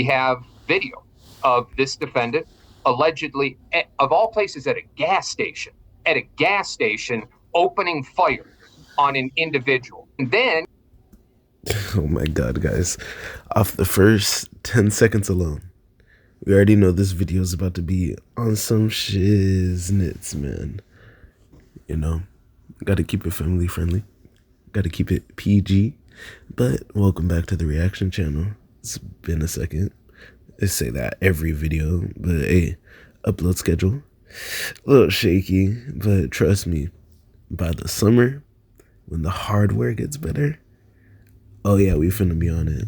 We have video of this defendant allegedly, of all places, at a gas station, opening fire on an individual. And then, oh my God, guys, off the first 10 seconds alone, we already know this video is about to be on some shiznits, man. You know, gotta keep it family friendly, gotta keep it PG. But welcome back to the reaction channel. It's been a second. I say that every video, but hey, upload schedule a little shaky, but trust me, by the summer, when the hardware gets better, oh yeah, we finna be on it.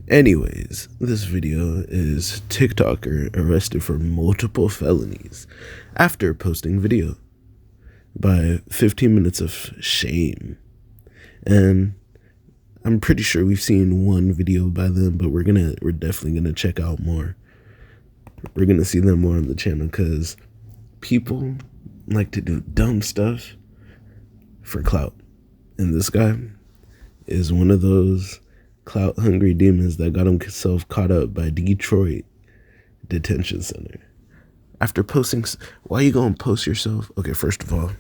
Anyways, this video is TikToker arrested for multiple felonies after posting video by 15 minutes of shame. And I'm pretty sure we've seen one video by them, but we're definitely gonna check out more. We're gonna see them more on the channel because people like to do dumb stuff for clout. And this guy is one of those clout hungry demons that got himself caught up by Detroit Detention Center. After posting, why you gonna post yourself? Okay, first of all,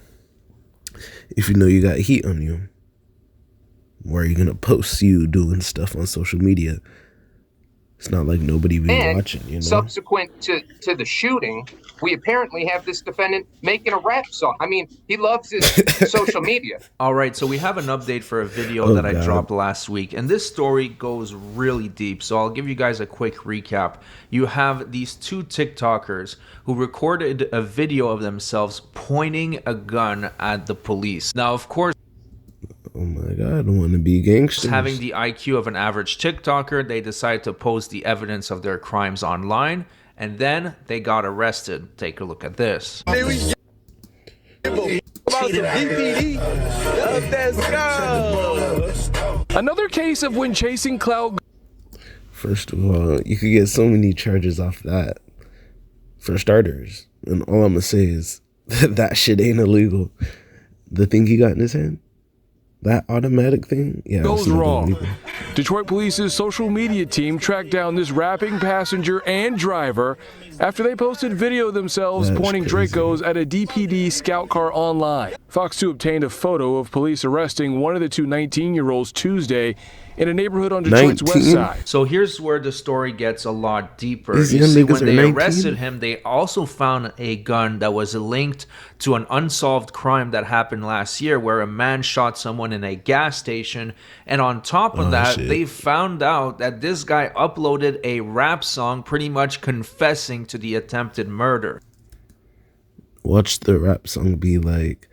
if you know you got heat on you, why are you gonna post you doing stuff on social media? It's not like nobody be watching, you know? Subsequent to the shooting, we apparently have this defendant making a rap song. I mean, he loves his social media. All right, so we have an update for a video that I dropped last week, and this story goes really deep, so I'll give you guys a quick recap. You have these two TikTokers who recorded a video of themselves pointing a gun at the police. Now, of course, oh my God, I don't want to be gangsters. Having the IQ of an average TikToker, they decided to post the evidence of their crimes online, and then they got arrested. Take a look at this. Let's go. Another case of when chasing clout. First of all, you could get so many charges off that, for starters. And all I'm gonna say is that shit ain't illegal. The thing he got in his hand, that automatic thing, yeah, goes wrong. Detroit Police's social media team tracked down this rapping passenger and driver after they posted video of themselves pointing Dracos at a DPD scout car online. Fox 2 obtained a photo of police arresting one of the two 19-year-olds Tuesday in a neighborhood on Detroit's west side. So here's where the story gets a lot deeper. You see, when they arrested him, they also found a gun that was linked to an unsolved crime that happened last year where a man shot someone in a gas station. And on top of that, they found out that this guy uploaded a rap song pretty much confessing to the attempted murder. Watch the rap song be like,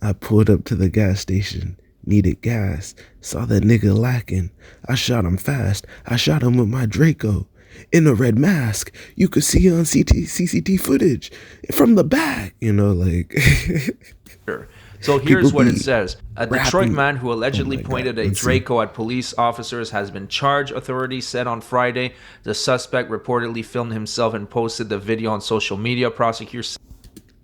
I pulled up to the gas station, needed gas, saw that nigga lacking, I shot him fast, I shot him with my Draco, in a red mask, you could see on CCTV footage, from the back, you know, like. So here's what it says. A Detroit man who allegedly pointed a Draco at police officers has been charged, authorities said on Friday. The suspect reportedly filmed himself and posted the video on social media. Prosecutors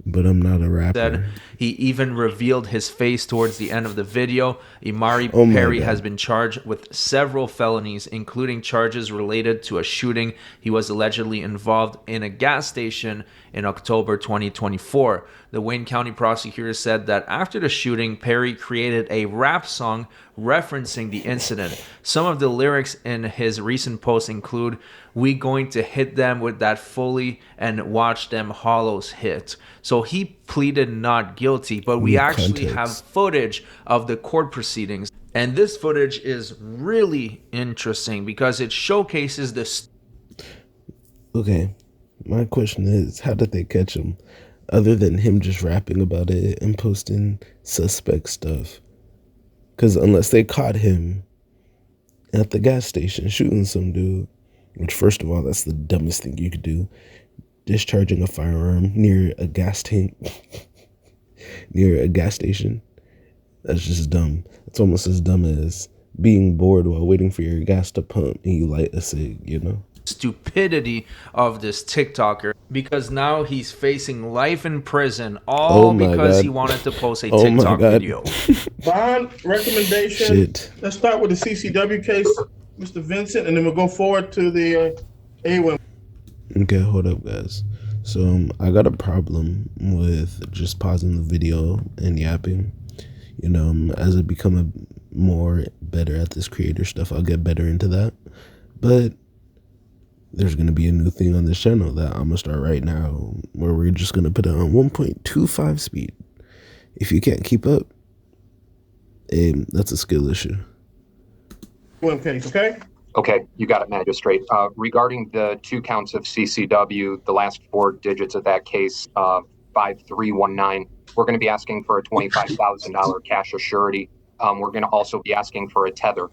but I'm not a rapper. Said he even revealed his face towards the end of the video. Imari Perry has been charged with several felonies, including charges related to a shooting. He was allegedly involved in a gas station in October 2024. The Wayne County prosecutor said that after the shooting, Perry created a rap song referencing the incident. Some of the lyrics in his recent posts include, "We going to hit them with that fully and watch them hollows hit." So he pleaded not guilty, but we actually have footage of the court proceedings. And this footage is really interesting because it showcases this. Okay, my question is, how did they catch him? Other than him just rapping about it and posting suspect stuff. Because unless they caught him at the gas station shooting some dude, which first of all, that's the dumbest thing you could do. Discharging a firearm near a gas tank, near a gas station. That's just dumb. It's almost as dumb as being bored while waiting for your gas to pump and you light a cig, you know? Stupidity of this TikToker, because now he's facing life in prison all because he wanted to post a TikTok video. Bond recommendation. Let's start with the CCW case. Mr. Vincent, and then we'll go forward to the AWIM. Okay, hold up, guys. So I got a problem with just pausing the video and yapping. You know, as I become more better at this creator stuff, I'll get better into that. But there's going to be a new thing on this channel that I'm going to start right now, where we're just going to put it on 1.25 speed. If you can't keep up, that's a skill issue. Case, okay? Okay, you got it, Magistrate. Regarding the 2 counts of CCW, the last 4 digits of that case, 5319, we're going to be asking for a $25,000 cash surety. We're going to also be asking for a tether.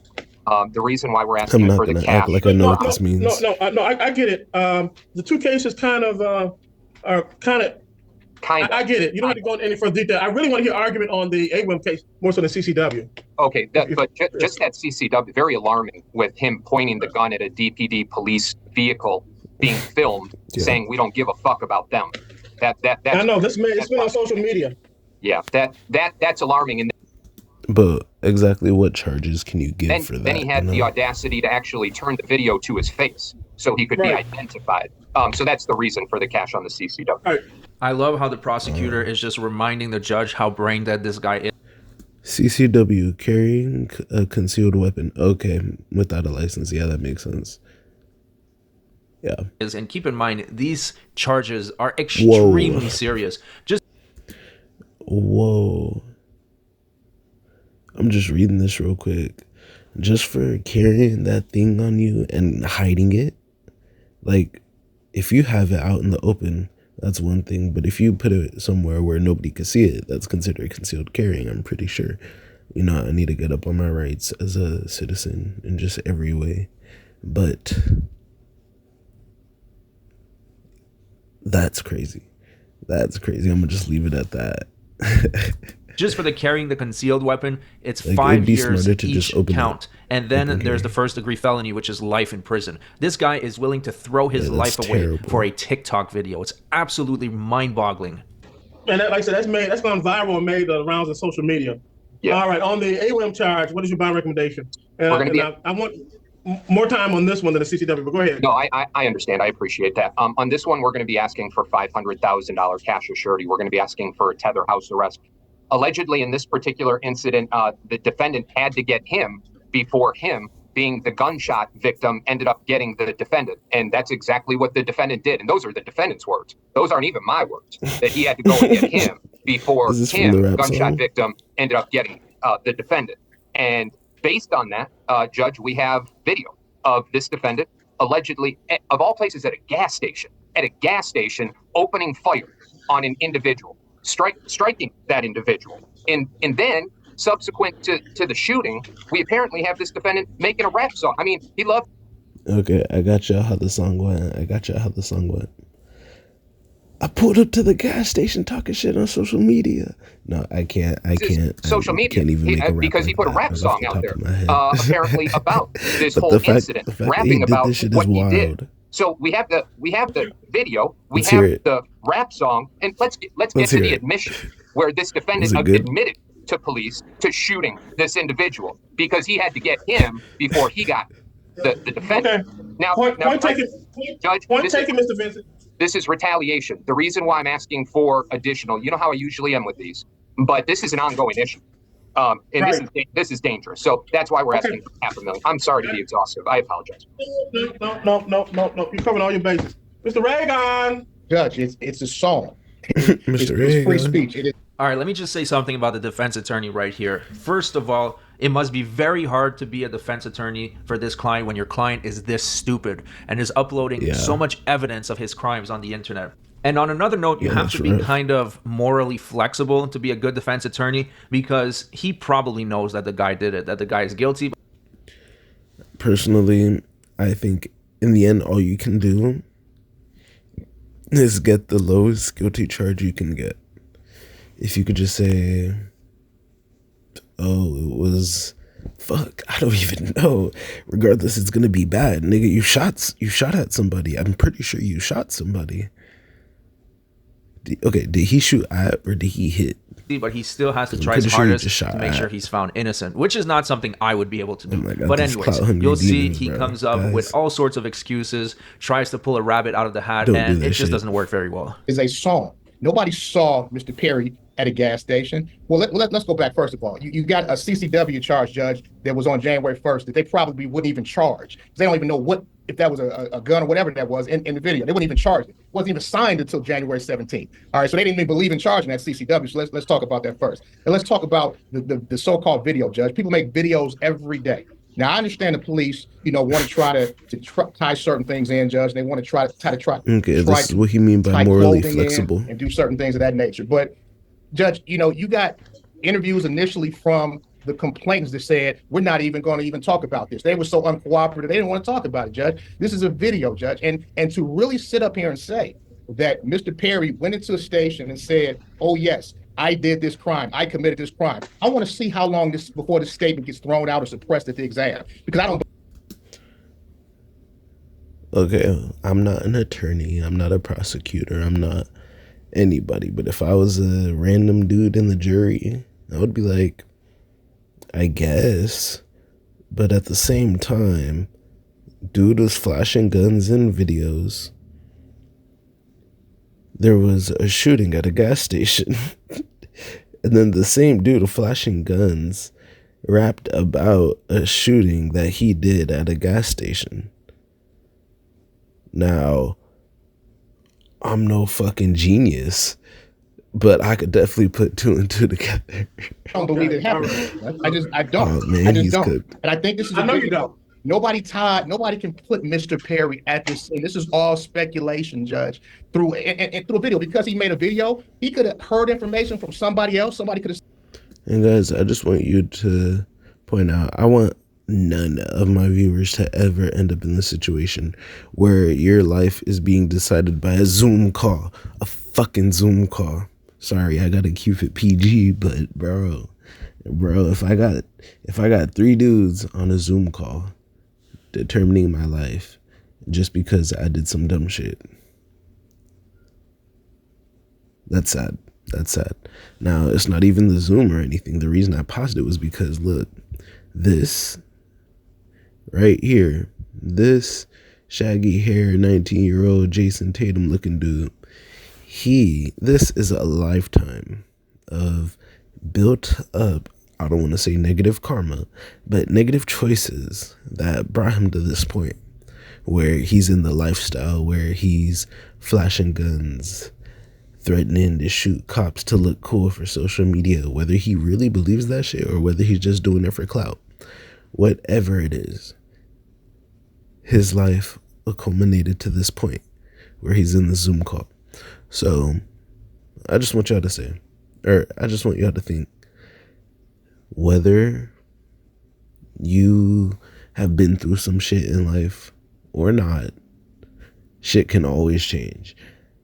The reason why we're asking for the cash... I'm not going to act like I know what this means. No, I get it. The 2 cases kind of are kind of... I get it. You don't have to go into any further detail. I really want to hear argument on the AWIM case more so than CCW. Okay, but just that CCW, very alarming with him pointing the gun at a DPD police vehicle being filmed, saying we don't give a fuck about them. That's I know it's been on social media. Yeah, that's alarming. But exactly what charges can you give for that? Then he had the audacity to actually turn the video to his face so he could be identified. So that's the reason for the cash on the CCW. Right. I love how the prosecutor is just reminding the judge how brain dead this guy is. CCW, carrying a concealed weapon. Okay, without a license. Yeah, that makes sense. Yeah. And keep in mind, these charges are extremely serious. Whoa. I'm just reading this real quick. Just for carrying that thing on you and hiding it. Like, if you have it out in the open, that's one thing. But if you put it somewhere where nobody can see it, that's considered concealed carrying, I'm pretty sure. You know, I need to get up on my rights as a citizen in just every way. But that's crazy. That's crazy. I'm going to just leave it at that. Just for the carrying the concealed weapon, it's like 5 years each count. And then there's the 1st-degree felony, which is life in prison. This guy is willing to throw his life away for a TikTok video. It's absolutely mind-boggling. And that, like I said, that's gone viral and made the rounds of social media. Yeah. All right, on the AWIM charge, what is your bond recommendation? And I want more time on this one than the CCW, but go ahead. No, I understand. I appreciate that. On this one, we're going to be asking for $500,000 cash surety. We're going to be asking for a tether house arrest. Allegedly, in this particular incident, the defendant had to get him before him, being the gunshot victim, ended up getting the defendant. And that's exactly what the defendant did. And those are the defendant's words. Those aren't even my words, that he had to go and get him before him, the gunshot victim, ended up getting the defendant. And based on that, Judge, we have video of this defendant allegedly, of all places, at a gas station, opening fire on an individual. Striking that individual. And then subsequent to the shooting, we apparently have this defendant making a rap song. I mean, he loved... Okay, I got y'all how the song went. I pulled up to the gas station talking shit on social media. No, I can't. Social media. Can't even make a rap because he put a rap song out there, apparently about this whole incident, rapping about what he did. So we have the video, we have the rap song, and let's get to the admission where this defendant admitted to police to shooting this individual because he had to get him before he got the defendant. Okay. Now, Judge, Mr. Vincent. This is retaliation. The reason why I'm asking for additional, you know how I usually am with these, but this is an ongoing issue. And this is dangerous. So that's why we're asking for $500,000. I'm sorry to be exhaustive. I apologize. No. You're covering all your bases. Mr. Reagan. Judge, it's a song. Mr. Reagan. It's free speech. It is. All right, let me just say something about the defense attorney right here. First of all, it must be very hard to be a defense attorney for this client when your client is this stupid and is uploading so much evidence of his crimes on the internet. And on another note, you have to be kind of morally flexible to be a good defense attorney because he probably knows that the guy did it, that the guy is guilty. Personally, I think in the end, all you can do is get the lowest guilty charge you can get. If you could just say, oh, it was, fuck, I don't even know. Regardless, it's going to be bad. Nigga, you shot at somebody. I'm pretty sure you shot somebody. Did he shoot at or did he hit? But he still has to try his hardest to make sure he's found innocent, which is not something I would be able to do. But anyways, you'll see he comes up with all sorts of excuses, tries to pull a rabbit out of the hat, and it just doesn't work very well. Is a song. Nobody saw Mr. Perry at a gas station. Well, let's go back first of all. You got a CCW charge, Judge, that was on January 1st that they probably wouldn't even charge. They don't even know if that was a gun or whatever that was in the video. They wouldn't even charge it. It wasn't even signed until January 17th. All right, so they didn't even believe in charging that CCW. So let's talk about that first. And let's talk about the so-called video, Judge. People make videos every day. Now, I understand the police, want to try to tie certain things in, Judge. They want to try. Okay, this is what he mean by morally flexible and do certain things of that nature. But, Judge, you got interviews initially from the complainants that said, we're not even going to even talk about this. They were so uncooperative. They didn't want to talk about it, Judge. This is a video, Judge. And to really sit up here and say that Mr. Perry went into a station and said, oh, yes, I did this crime. I committed this crime. I want to see how long before this statement gets thrown out or suppressed at the exam, because I don't. Okay, I'm not an attorney. I'm not a prosecutor. I'm not anybody. But if I was a random dude in the jury, I would be like, I guess. But at the same time, dude was flashing guns in videos. There was a shooting at a gas station. And then the same dude flashing guns rapped about a shooting that he did at a gas station. Now, I'm no fucking genius, but I could definitely put 2 and 2 together. I don't believe it happened. I don't. Oh, man, I just he's don't. cooked. And I think this is I know you don't. Nobody can put Mr. Perry at this scene. This is all speculation, Judge. Through a video, because he made a video, he could have heard information from somebody else. Somebody could have. And guys, I just want you to point out, I want none of my viewers to ever end up in the situation where your life is being decided by a Zoom call, a fucking Zoom call. Sorry, I gotta keep it PG, but bro, if I got 3 dudes on a Zoom call determining my life just because I did some dumb shit, that's sad. That's sad. Now, it's not even the Zoom or anything. The reason I paused it was because, look, this right here, this shaggy hair, 19-year-old Jason Tatum looking dude, this is a lifetime of built up, I don't want to say negative karma, but negative choices that brought him to this point where he's in the lifestyle where he's flashing guns, threatening to shoot cops to look cool for social media, whether he really believes that shit or whether he's just doing it for clout. Whatever it is, his life culminated to this point where he's in the Zoom call. So I just want y'all to think, whether you have been through some shit in life or not, shit can always change.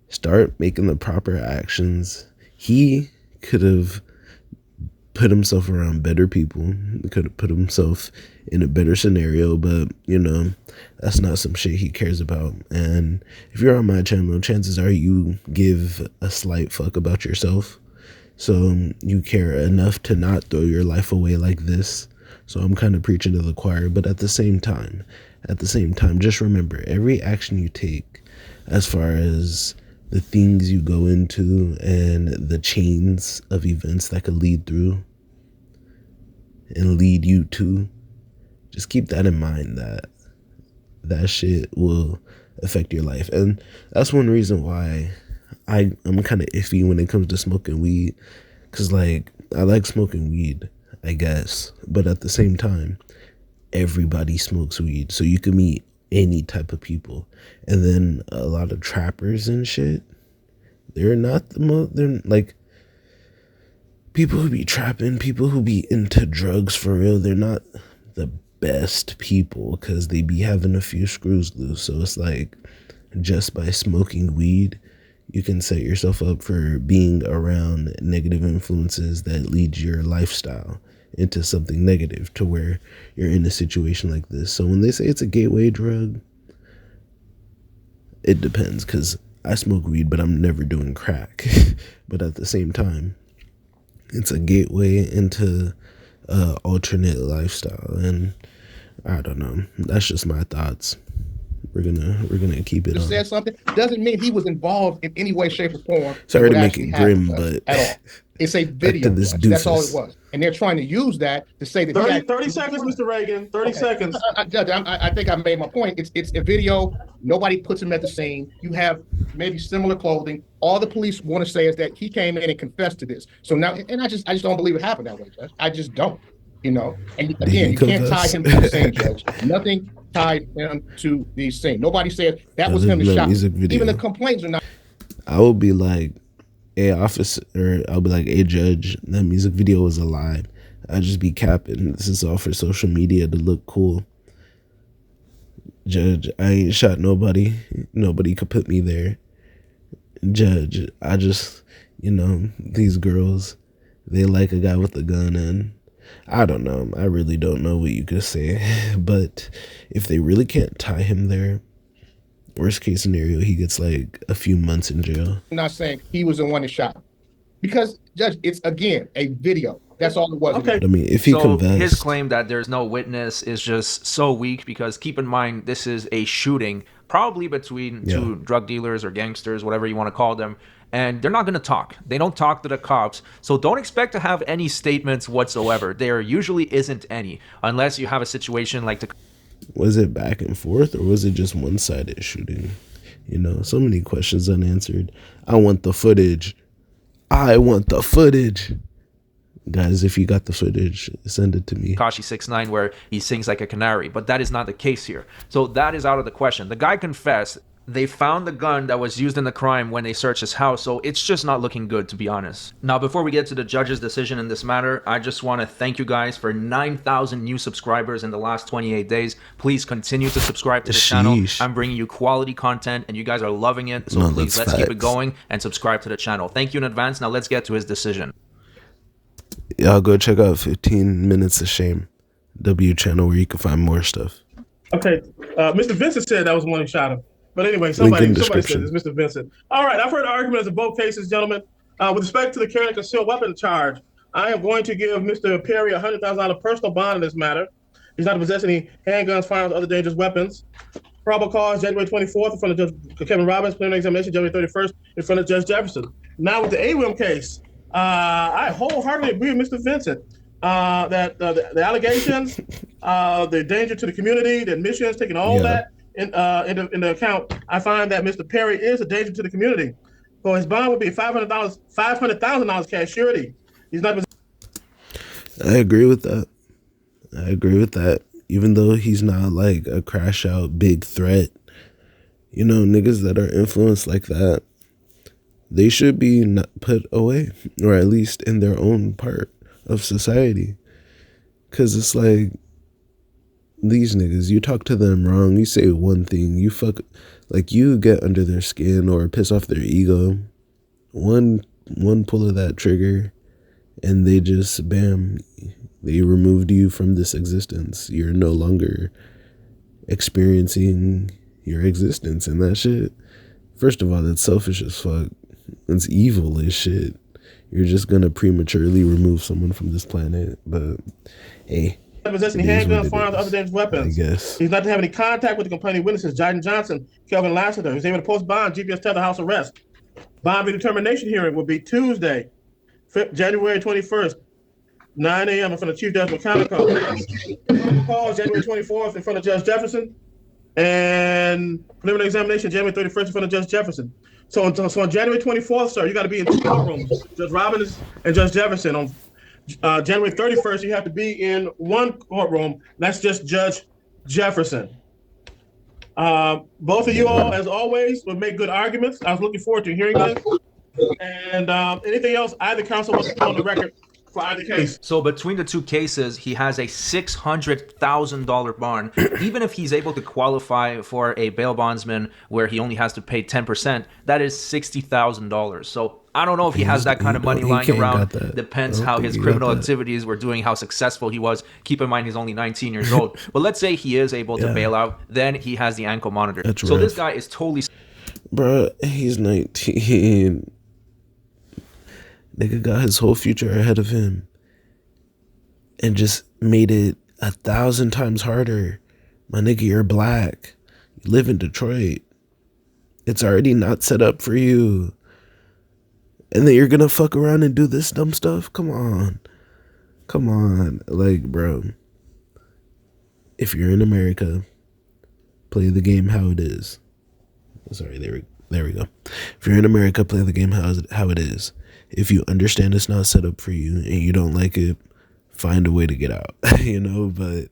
Start making the proper actions. He could have put himself around better people. He could have put himself in a better scenario, but that's not some shit he cares about. And if you're on my channel, chances are you give a slight fuck about yourself. So you care enough to not throw your life away like this. So I'm kind of preaching to the choir, but at the same time, just remember, every action you take, as far as the things you go into and the chains of events that could lead through and lead you to, just keep that in mind, that shit will affect your life. And that's one reason why I'm kind of iffy when it comes to smoking weed, because I like smoking weed, I guess, but at the same time, everybody smokes weed, so you can meet any type of people. And then a lot of trappers and shit, they're not the most, they're like, people who be trapping, people who be into drugs for real, they're not the best people, because they be having a few screws loose. So it's like, just by smoking weed, you can set yourself up for being around negative influences that lead your lifestyle into something negative, to where you're in a situation like this. So when they say it's a gateway drug, it depends, because I smoke weed, but I'm never doing crack. But at the same time, it's a gateway into alternate lifestyle, and I don't know. That's just my thoughts. We're gonna keep it on. Said something doesn't mean he was involved in any way, shape, or form. Sorry to make it grim, but at all. It's a video. That's all it was, and they're trying to use that to say that 30 seconds, Mr. Reagan. 30 seconds. Judge, I think I made my point. It's a video. Nobody puts him at the scene. You have maybe similar clothing. All the police want to say is that he came in and confessed to this. So now, and I just don't believe it happened that way, Judge. I just don't. You know, and again, you can't tie him to the scene, Judge. Nothing tied him to the scene. Nobody said that was him that shot. Even the complaints are not. I will be like, hey, officer, or I'll be like, hey, judge, that music video was a lie. I'll just be capping. This is all for social media to look cool. Judge, I ain't shot nobody. Nobody could put me there. Judge, I just, these girls, they like a guy with a gun, and I don't know. I really don't know what you could say. But if they really can't tie him there, worst case scenario, he gets like a few months in jail. I'm not saying he was the one that shot him. Because, Judge, it's, again, a video. That's all it was. Okay. I mean, if he confessed. His claim that there's no witness is just so weak, because keep in mind, this is a shooting, probably between two drug dealers or gangsters, whatever you want to call them. And they're not going to talk. They don't talk to the cops. So don't expect to have any statements whatsoever. There usually isn't any, unless you have a situation like the... Was it back and forth, or was it just one-sided shooting? So many questions unanswered. I want the footage. I want the footage. Guys, if you got the footage, send it to me. Kashi 6ix9ine, where he sings like a canary. But that is not the case here. So that is out of the question. The guy confessed. They found the gun that was used in the crime when they searched his house, so it's just not looking good, to be honest. Now, before we get to the judge's decision in this matter, I just want to thank you guys for 9,000 new subscribers in the last 28 days. Please continue to subscribe to the channel. I'm bringing you quality content, and you guys are loving it, so please, let's keep it going and subscribe to the channel. Thank you in advance. Now, let's get to his decision. Y'all go check out 15 Minutes of Shame, W channel, where you can find more stuff. Okay, Mr. Vincent said that was the one who shot him. But anyway, somebody said it's Mr. Vincent. All right, I've heard arguments in both cases, gentlemen. With respect to the carrying a concealed weapon charge, I am going to give Mr. Perry a $100,000 personal bond in this matter. He's not to possess any handguns, firearms, or other dangerous weapons. Probable cause January 24th in front of Judge Kevin Robbins, preliminary examination January 31st in front of Judge Jefferson. Now with the AWIM case, I wholeheartedly agree with Mr. Vincent that the allegations, the danger to the community, the admissions, taking all that in the account, I find that Mr. Perry is a danger to the community. So his bond would be $500,000 cash surety. He's not. I agree with that. Even though he's not like a crash out big threat, niggas that are influenced like that, they should be not put away, or at least in their own part of society. Cause it's like, these niggas, you talk to them wrong, you say one thing, you get under their skin or piss off their ego, one pull of that trigger, and they just, bam, they removed you from this existence. You're no longer experiencing your existence, and that shit, first of all, that's selfish as fuck. It's evil as shit. You're just gonna prematurely remove someone from this planet, but hey, possessing handguns, firearms, other dangerous weapons. I guess. He's not to have any contact with the complaining witnesses, Jayden Johnson, Kelvin Lassiter. He's able to post bond, GPS tether, house arrest. Bond redetermination hearing will be Tuesday, January 21st, 9 a.m. in front of Chief Judge McConaughey. Call January 24th in front of Judge Jefferson, and preliminary examination January 31st in front of Judge Jefferson. So on January 24th, sir, you got to be in two courtrooms, Judge Robbins and Judge Jefferson. On January 31st, you have to be in one courtroom. That's just Judge Jefferson. Both of you all, as always, would make good arguments. I was looking forward to hearing this. And anything else either counsel wants to put on the record for either case. So between the two cases, he has a $600,000 bond. Even if he's able to qualify for a bail bondsman where he only has to pay 10%, that is $60,000. So I don't know if he has that kind of money lying around. Depends how his criminal activities were doing, how successful he was. Keep in mind, he's only 19 years old. But let's say he is able to bail out, then he has the ankle monitor. So this guy is totally... Bruh, he's 19. Nigga got his whole future ahead of him and just made it 1,000 times harder. My nigga, you're black. You live in Detroit. It's already not set up for you. And then you're gonna fuck around and do this dumb stuff? Come on. Come on. Like, bro. If you're in America, play the game how it is. Sorry, there we go. If you're in America, play the game how it is. If you understand it's not set up for you and you don't like it, find a way to get out. You know, but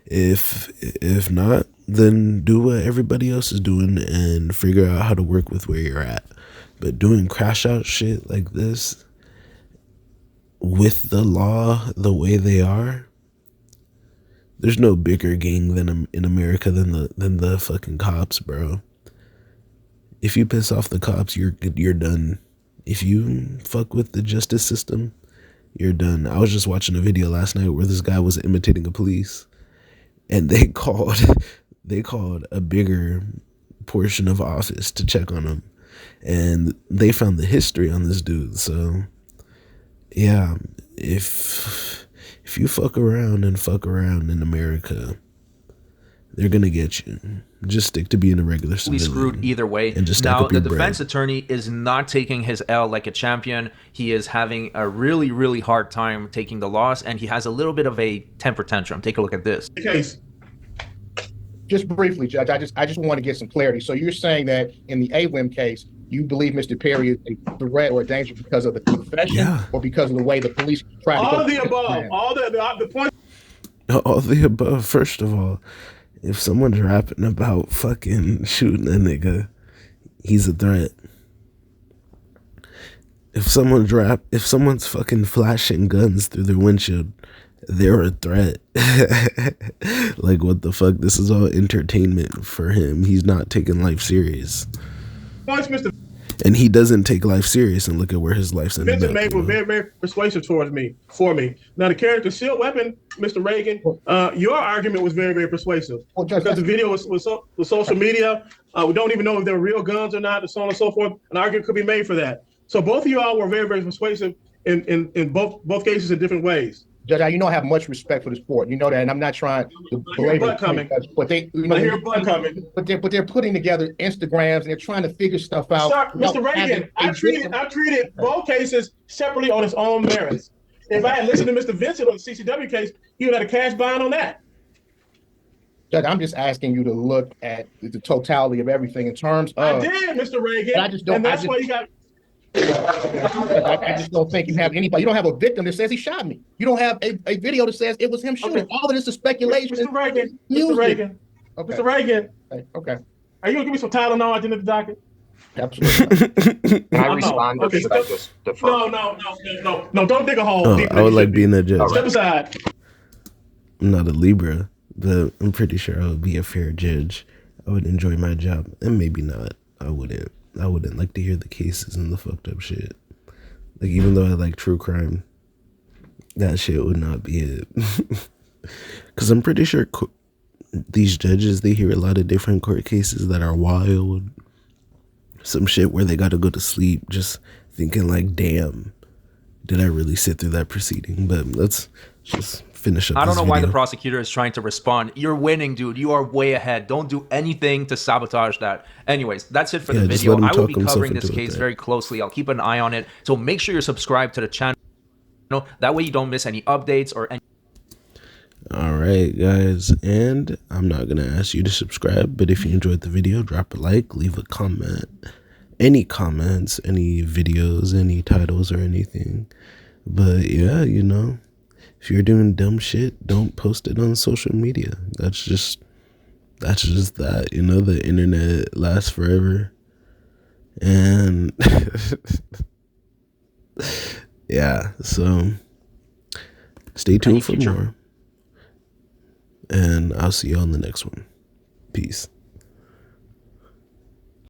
if not, then do what everybody else is doing and figure out how to work with where you're at. But doing crash out shit like this with the law the way they are, there's no bigger gang than in America than the fucking cops, bro. If you piss off the cops, you're done. If you fuck with the justice system, you're done. I was just watching a video last night where this guy was imitating a police, and they called a bigger portion of office to check on him, and they found the history on this dude. So yeah, if you fuck around in America, they're gonna get you. Just stick to being a regular civilian. Screwed either way. And just now, the defense attorney is not taking his L like a champion. He is having a really, really hard time taking the loss, and he has a little bit of a temper tantrum. Take a look at this. Case. Just briefly, Judge, I just want to get some clarity. So you're saying that in the AWIM case, you believe Mr. Perry is a threat or a danger because of the confession, or because of the way the police tried to all of the above, all the points. All the above. First of all, if someone's rapping about fucking shooting a nigga, he's a threat. If someone's fucking flashing guns through their windshield, they're a threat. Like, what the fuck? This is all entertainment for him. He's not taking life serious. Points, Mr. And he doesn't take life serious, and look at where his life's ended up. Made were very, very persuasive for me. Now, the carry concealed weapon, Mr. Reagan, your argument was very, very persuasive. Because the video was social media. We don't even know if they're real guns or not, and so on and so forth. An argument could be made for that. So both of you all were very, very persuasive in both cases in different ways. Judge, you know I have much respect for the sport. You know that, and I'm not trying to belabor it, but they, you know, but they're putting together Instagrams and they're trying to figure stuff out. Sir, Mr. Reagan, I treated both cases separately on its own merits. If I had listened to Mr. Vincent on the CCW case, he would have had a cash bond on that. Judge, I'm just asking you to look at the totality of everything in terms of. I did, Mr. Reagan. I just don't. And that's why you got. I just don't think you have anybody. You don't have a victim that says he shot me. You don't have a video that says it was him shooting. Okay. All of this is speculation. Mr. Reagan. Mr. Reagan. Okay. Mr. Reagan. Okay. Are you gonna give me some Tylenol at the end of the docket? Absolutely. Can I respond? Okay. Should I just defer? No, don't dig a hole. Oh, I would like being a judge. Step aside. I'm not a Libra, but I'm pretty sure I would be a fair judge. I would enjoy my job, and maybe not. I wouldn't like to hear the cases and the fucked up shit. Like, even though I like true crime, that shit would not be it. Because I'm pretty sure these judges, they hear a lot of different court cases that are wild. Some shit where they got to go to sleep just thinking like, damn, did I really sit through that proceeding? But let's just finish up. I don't know video. why the prosecutor is trying to respond. You're winning, dude. You are way ahead. Don't do anything to sabotage that. Anyways, that's it for the video. I will be covering this case very closely. I'll keep an eye on it. So make sure you're subscribed to the channel. That way you don't miss any updates or any. All right, guys. And I'm not going to ask you to subscribe, but if you enjoyed the video, drop a like, leave a comment. Any comments, any videos, any titles or anything. But yeah, you know, if you're doing dumb shit, don't post it on social media. That's just that, you know, the internet lasts forever. And yeah, so stay tuned for more. And I'll see you on the next one. Peace.